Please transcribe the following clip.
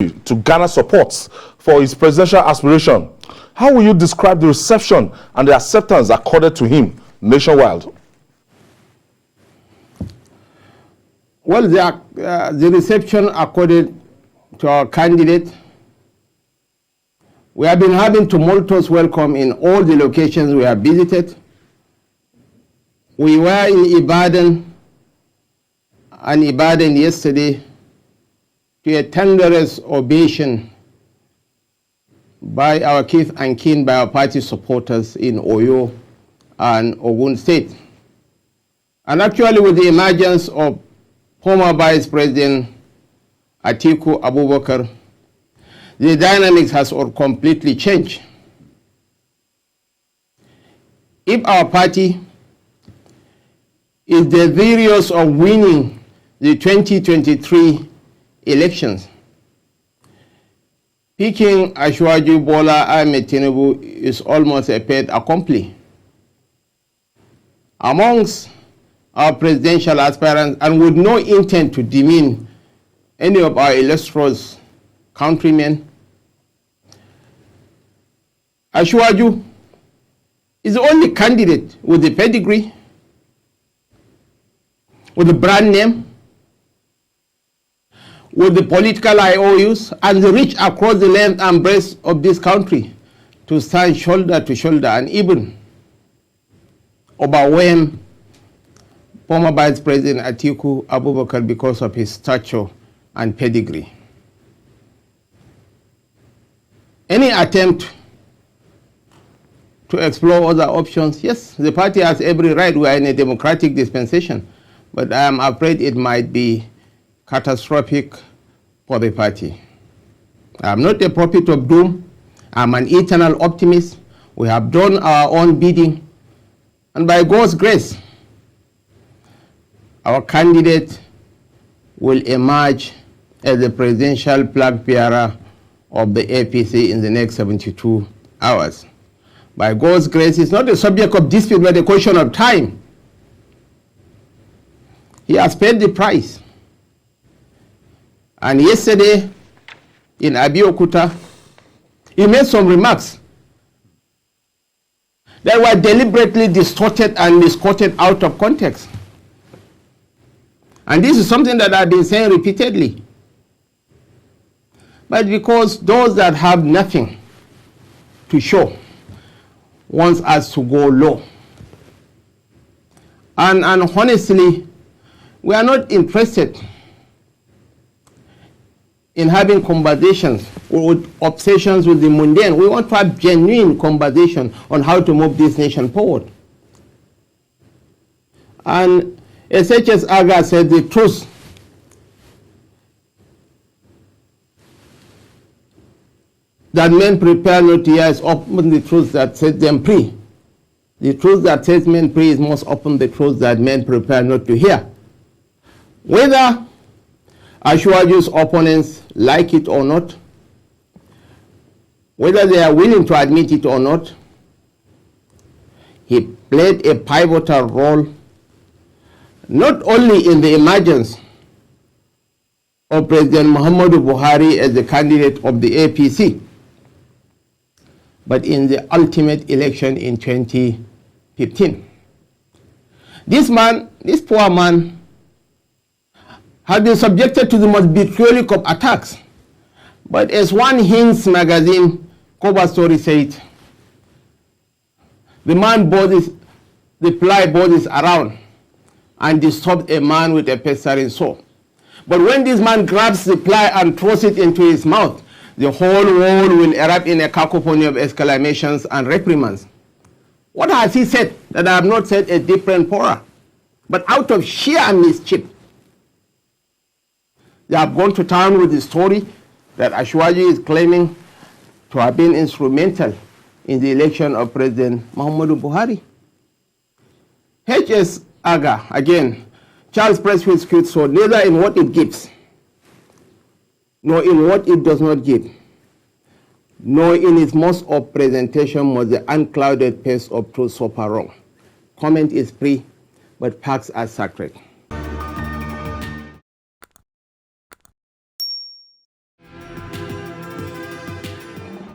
to garner support for his presidential aspiration. How will you describe the reception and the acceptance accorded to him nationwide? Well, the reception accorded to our candidate, we have been having tumultuous welcome in all the locations we have visited. We were in Ibadan yesterday to a thunderous ovation by our kith and kin, by our party supporters in Oyo and Ogun State. And actually, with the emergence of former Vice President Atiku Abubakar, the dynamics has completely changed. If our party is desirous of winning the 2023 elections, picking Ashwaju Bola Ahmed Tinubu is almost a fait accompli. Amongst our presidential aspirants, and with no intent to demean any of our illustrious countrymen, Ashwaju is the only candidate with the pedigree, with the brand name, with the political IOUs, and the reach across the length and breadth of this country to stand shoulder to shoulder and even overwhelm former Vice President Atiku Abubakar because of his stature and pedigree. Any attempt to explore other options, yes, the party has every right. We are in a democratic dispensation, but I am afraid it might be catastrophic for the party. I am not a prophet of doom. I am an eternal optimist. We have done our own bidding, and by God's grace, our candidate will emerge as the presidential flag bearer of the APC in the next 72 hours. By God's grace, it's not a subject of dispute, but a question of time. He has paid the price. And yesterday, in Abeokuta, he made some remarks that were deliberately distorted and misquoted out of context. And this is something that I've been saying repeatedly. But because those that have nothing to show wants us to go low. And honestly, we are not interested in having conversations with obsessions with the mundane. We want to have genuine conversation on how to move this nation forward. And SHS Aga said the truth that men prepare not to hear is often the truth that sets them free. The truth that sets men free is most often the truth that men prepare not to hear. Whether Ashwaju's opponents like it or not, whether they are willing to admit it or not, he played a pivotal role not only in the emergence of President Muhammadu Buhari as the candidate of the APC, but in the ultimate election in 2015. This man, this poor man, had been subjected to the most vitriolic of attacks. But as one Hinds magazine cover story said, the man bodies, the fly bodies around and disturbed a man with a pestering sore. But when this man grabs the fly and throws it into his mouth, the whole world will erupt in a cacophony of exclamations and reprimands. What has he said that I have not said a different poorer? But out of sheer mischief, they have gone to town with the story that Ashwaji is claiming to have been instrumental in the election of President Muhammadu Buhari. HS Aga, again, Charles Pressfield's quote, so neither in what it gives, nor in what it does not give, nor in its most of presentation must the unclouded face of truth suffer wrong. Comment is free, but facts are sacred.